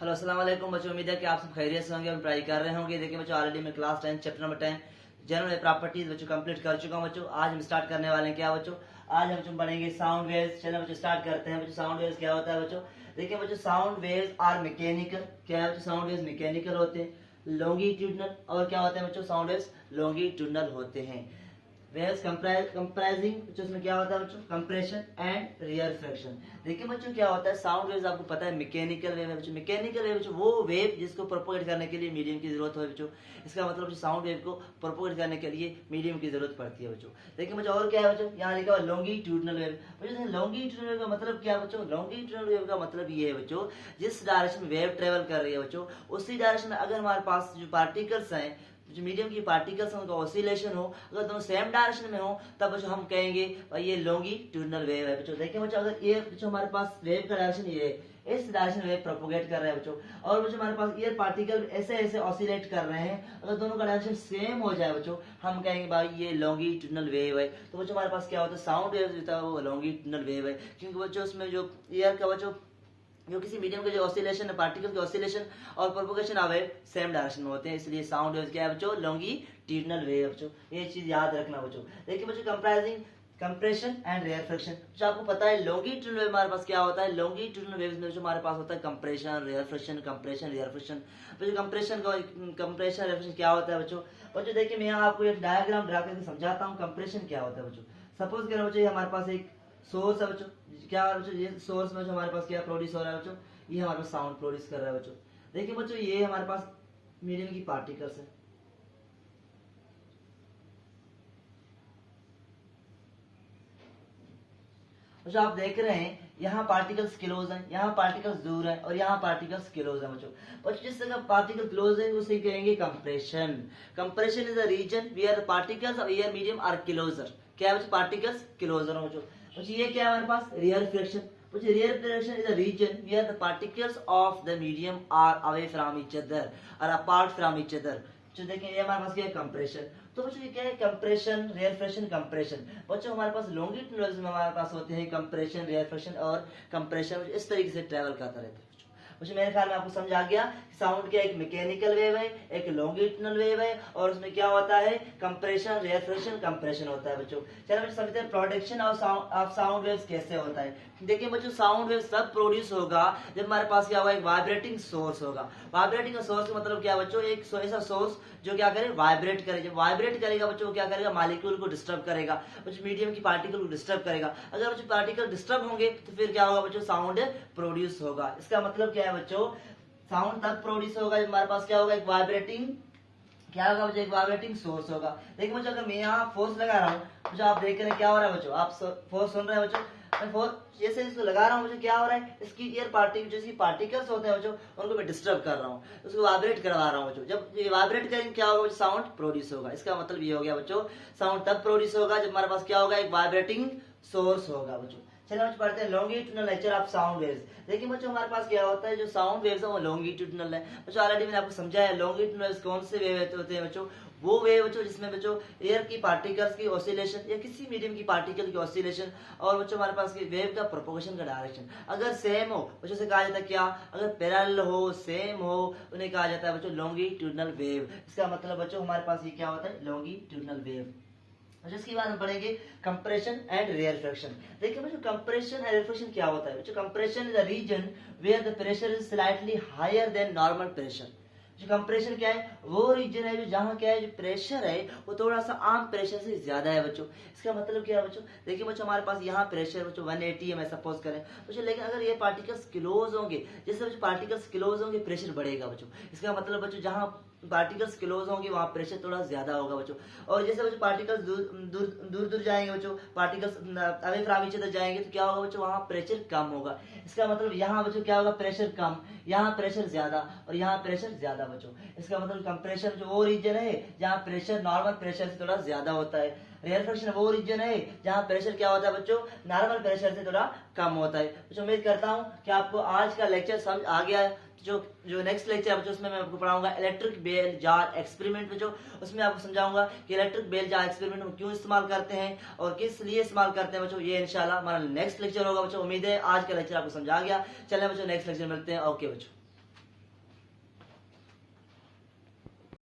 Hello अस्सलाम वालेकुम बच्चों, उम्मीद है कि आप सब खैरियत से होंगे और पढ़ाई कर रहे होंगे। देखिए बच्चों, ऑलरेडी मैं class 10 chapter number 10 general properties बच्चों कंप्लीट कर चुका हूं। बच्चों आज हम स्टार्ट करने वाले हैं क्या बच्चों, आज हम बच्चों पढ़ेंगे साउंड वेव्स। चलो बच्चों स्टार्ट करते हैं। बच्चों साउंड वेव्स क्या होता है बच्चों, देखिए बच्चों साउंड वेव्स आर मैकेनिकल। क्या है बच्चों, साउंड वेव्स मैकेनिकल होते हैं, लॉन्गिट्यूडनल और क्या होते हैं बच्चों, साउंड वेव्स लॉन्गिट्यूडनल होते हैं। वेव्स कंप्राइजिंग बच्चों उसमें क्या होता है बच्चों, कंप्रेशन एंड रियरफ्रैक्शन। देखिए बच्चों क्या होता है, साउंड वेव्स आपको पता है मैकेनिकल वेव है बच्चों। मैकेनिकल वेव बच्चों वो वेव जिसको प्रोपोगेट करने के लिए मीडियम की जरूरत है बच्चों। इसका मतलब बच्चों साउंड वेव को प्रोपोगेट करने के लिए मीडियम की जरूरत पड़ती है बच्चों। देखिए बच्चों और क्या है बच्चों, यहाँ लिखा हुआ लॉन्गिट्यूडनल वेव। बच्चों लॉन्गिट्यूडनल वेव का मतलब क्या है बच्चों, लॉन्गिट्यूडनल वेव का मतलब ये है बच्चों, जिस डायरेक्शन में वेव ट्रेवल कर रही है बच्चों, उसी डायरेक्शन में अगर हमारे पास जो पार्टिकल्स हैं, जो मीडियम की पार्टिकल्स उनका ऑसिलेशन हो, अगर दोनों सेम डायरेक्शन में हो, तब बच्चों हम कहेंगे भाई ये लॉन्गिट्यूडनल वेव है बच्चों। देखिए बच्चों, अगर ये बच्चों हमारे पास वेव का डायरेक्शन ये है, इस डायरेक्शन में वेव प्रोपोगेट कर रहे हैं बच्चों, और बच्चों हमारे पास एयर पार्टिकल ऐसे ऐसे ऑसिलेट कर रहे हैं, अगर दोनों का डायरेक्शन सेम हो जाए बच्चों, हम कहेंगे भाई ये लॉन्गिट्यूडनल वेव है। तो बच्चों हमारे पास क्या होता है, साउंड वेव जो था वो लॉन्गिट्यूडनल वेव है, क्योंकि बच्चों उसमें जो एयर का बच्चों जो किसी मीडियम के जो ऑसिलेशन है, पार्टिकल के ऑसिलेशन और propagation of wave same direction में होते हैं, इसलिए साउंड वेव क्या है बच्चों, लॉन्गिट्यूडनल वेव बच्चों। ये चीज याद रखना बच्चों। देखिए बच्चों कंप्राइजिंग कंप्रेशन एंड रियरफ्रैक्शन, जो आपको पता है लॉन्गिट्यूडनल वेव हमारे पास क्या होता है, लॉन्गिट्यूडनल वेव्स में जो हमारे पास होता है कंप्रेशन रियरफ्रैक्शन, कंप्रेशन रियरफ्रैक्शन। बच्चों कंप्रेशन रियरफ्रैक्शन क्या होता है बच्चों, बच्चों देखिए मैं यहाँ आपको एक डायग्राम ड्रा करके समझाता हूँ कंप्रेशन क्या होता है बच्चों। सपोज करो बच्चों, ये हमारे पास एक सोर्स है बच्चों, क्या है बच्चों, ये सोर्स में जो हमारे पास क्या प्रोड्यूस हो रहा है बच्चों, ये हमारे पास साउंड प्रोड्यूस कर रहा है बच्चों। देखिए बच्चों ये हमारे पास मीडियम की पार्टिकल्स है, बच्चों आप देख रहे हैं यहाँ पार्टिकल्स क्लोज हैं, यहाँ पार्टिकल्स दूर हैं, और यहाँ पार्टिकल्स क्लोज हैं बच्चों। बच्चों जिस जगह पार्टिकल क्लोज है उसे कहेंगे compression. Compression is a region where the particles of air medium are closer. क्या है बच्चों, पार्टिकल्स क्लोजर हो बच्चों। बच्चों ये क्या है हमारे पास, रियरफ्रैक्शन। Which respiration is a region where the particles of the medium are away from each other or apart from each other. जो देखें ये हमारे पास क्या है, कंप्रेशन। तो बच्चों ये क्या है, कंप्रेशन रियरफ्रैक्शन कंप्रेशन। बच्चों हमारे पास लॉन्गिट्यूडनल में हमारे पास होते हैं कंप्रेशन रियरफ्रैक्शन और कंप्रेशन, इस तरीके से ट्रेवल करता रहता है बच्चों। मेरे ख्याल में आपको समझ आ गया, साउंड क्या एक मैकेनिकल वेव है, एक लॉन्गिट्यूडनल वेव है, और उसमें क्या होता है, कंप्रेशन रियरफ्रैक्शन कंप्रेशन होता है बच्चों। चलो बच्चों समझते हैं प्रोडक्शन ऑफ साउंड वेव्स कैसे होता है। देखिए बच्चों साउंड वेव तब प्रोड्यूस होगा जब हमारे पास क्या होगा, एक वाइब्रेटिंग सोर्स होगा। वाइब्रेटिंग सोर्स का मतलब क्या बच्चों, एक ऐसा सोर्स जो क्या करे, वाइब्रेट करे। जब वाइब्रेट करेगा बच्चों क्या करेगा, मॉलिक्यूल को डिस्टर्ब करेगा बच्चों, मीडियम की पार्टिकल को डिस्टर्ब करेगा। अगर बच्चों पार्टिकल डिस्टर्ब होंगे तो फिर क्या होगा बच्चों, साउंड प्रोड्यूस होगा। इसका मतलब क्या है बच्चों, साउंड तब प्रोड्यूस होगा जब हमारे पास क्या होगा, एक वाइब्रेटिंग क्या होगा बच्चों, एक वाइब्रेटिंग सोर्स होगा। देखिए बच्चों अगर मैं यहाँ फोर्स लगा रहा हूँ बच्चों, आप देख रहे हैं क्या हो रहा है बच्चों, आप फोर्स सुन रहे हैं बच्चों, मैं फोर्स जैसे इसको लगा रहा हूँ मुझे क्या हो रहा है, इसकी एयर पार्टिकल जैसी पार्टिकल्स होते हैं बच्चों, उनको मैं डिस्टर्ब कर रहा हूँ, उसको वाइब्रेट करवा रहा हूँ बच्चों। जब ये वाइब्रेट करेंगे क्या होगा बच्चों, साउंड प्रोड्यूस होगा। इसका मतलब ये हो गया बच्चों, साउंड तब प्रोड्यूस होगा जब हमारे पास क्या होगा, एक वाइब्रेटिंग सोर्स होगा बच्चों। चलिए हम पढ़ते हैं longitudinal nature of sound waves. देखिए बच्चों हमारे पास क्या होता है, जो साउंड वेव्स है वो लॉन्गिट्यूडनल है बच्चों। ऑलरेडी मैंने आपको समझाया लॉन्गिट्यूडनल कौन से वेव होते हैं बच्चों, वो वेव बच्चों जिसमें बच्चों एयर की पार्टिकल्स की ऑसिलेशन या किसी मीडियम की पार्टिकल की ऑसिलेशन, और बच्चों हमारे पास वेव का प्रोपोगेशन का डायरेक्शन अगर सेम हो बच्चों से कहा जाता है क्या, अगर पैरेलल हो सेम हो उन्हें कहा जाता है बच्चों लॉन्गिट्यूडनल वेव। इसका मतलब बच्चों हमारे पास ये क्या होता है, लॉन्गिट्यूडनल वेव। जिसके बाद हम पढ़ेंगे कंप्रेशन एंड रियरफ्रैक्शन। देखिए बच्चों कंप्रेशन एंड रियरफ्रैक्शन क्या होता है बच्चों, compression is a region where the pressure is slightly higher than normal pressure. जो कंप्रेशन क्या है, वो रीजन है जो जहाँ क्या है, जो प्रेशर है वो थोड़ा सा आम प्रेशर से ज्यादा है बच्चों। इसका मतलब क्या है बच्चों, देखिए बच्चों हमारे पास यहाँ प्रेशर बच्चों 180 है मैं सपोज करें बच्चों, लेकिन अगर ये पार्टिकल्स क्लोज होंगे, जैसे बच्चों पार्टिकल्स क्लोज होंगे प्रेशर बढ़ेगा बच्चों। इसका मतलब बच्चों जहाँ पार्टिकल्स क्लोज होंगे वहां प्रेशर थोड़ा ज्यादा होगा बच्चों, और जैसे बच्चों पार्टिकल्स दूर जाएंगे बच्चों, particles away from each other जाएंगे तो क्या होगा बच्चों, वहां प्रेशर कम होगा। इसका मतलब यहाँ बच्चों क्या होगा, प्रेशर कम, यहाँ प्रेशर ज्यादा और यहाँ प्रेशर ज्यादा बच्चों। इसका मतलब कंप्रेशन जो वो रीजन है जहाँ प्रेशर नॉर्मल प्रेशर से थोड़ा ज्यादा होता है, रियरफ्रैक्शन वो रीजन है जहाँ प्रेशर क्या होता है बच्चों, नॉर्मल प्रेशर से थोड़ा कम होता है बच्चों। उम्मीद करता हूँ कि आपको आज का लेक्चर समझ आ गया है। जो जो नेक्स्ट लेक्चर है बच्चों उसमें मैं आपको पढ़ाऊंगा इलेक्ट्रिक बेल जार एक्सपेरिमेंट बच्चों। उसमें आपको समझाऊंगा कि इलेक्ट्रिक बेल जार एक्सपेरिमेंट में क्यों इस्तेमाल करते हैं और किस लिए इस्तेमाल करते हैं बच्चों। ये इंशाल्लाह हमारा नेक्स्ट लेक्चर होगा बच्चों। उम्मीद है आज का लेक्चर आपको समझा गया। चलिए बच्चों नेक्स्ट लेक्चर मिलते हैं। ओके बच्चों।